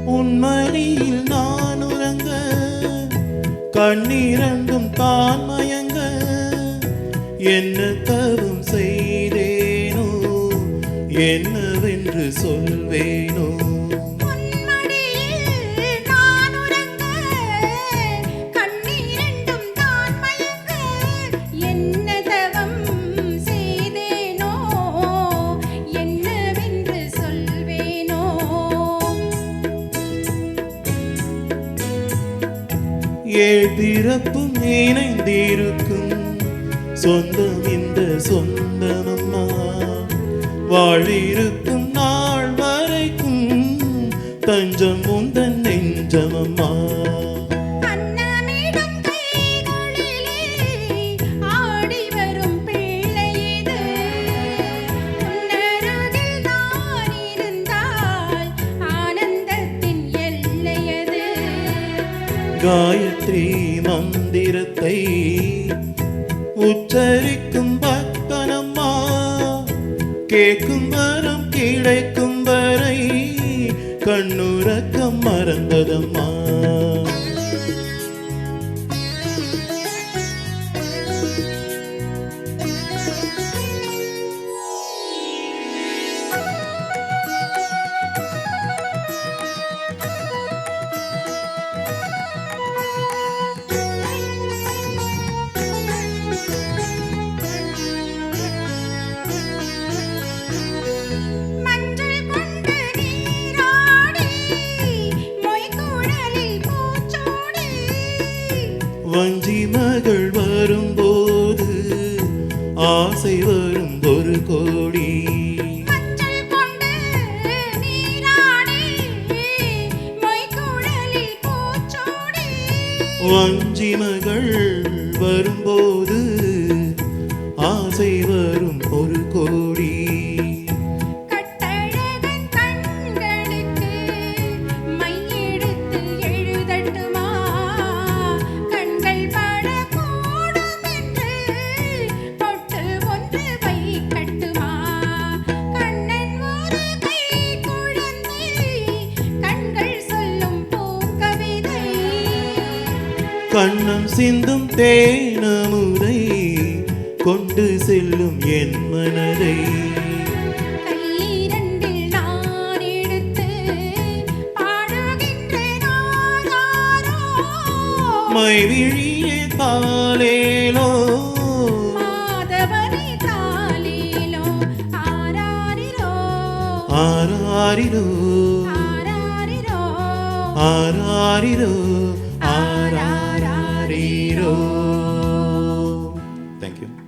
உன்மடியில் நான் உறங்க கண்ணீரண்டும் தான் மயங்க என்ன தவம் செய்தேனோ என்னவென்று சொல்வேனோ பிறப்பும் இணைந்திருக்கும் சொந்தம் இந்த சொந்தமம்மா வாழிருக்கும் நாள் வரைக்கும் தஞ்சம் உந்தன் நெஞ்சமம்மா காயத்ரி மந்திரத்தை உச்சரிக்கும் பக்தனம்மா கேட்கும் வரம் கிடைக்கும் வரை கண்ணுறக்கம் மறந்ததம்மா வஞ்சி மகள் வரும்போது ஆசை வரும் ஒரு கோடி வஞ்சி மகள் வரும்போது ஆசை வரும் ஒரு கோடி கண்ணம் சிந்தும் தேனமுதை கொண்டு செல்லும் என் மனதை மைவிழியே தாலேலோ ஆராரிரோ ஆராரிரோ ஆராரிரோ. Thank you.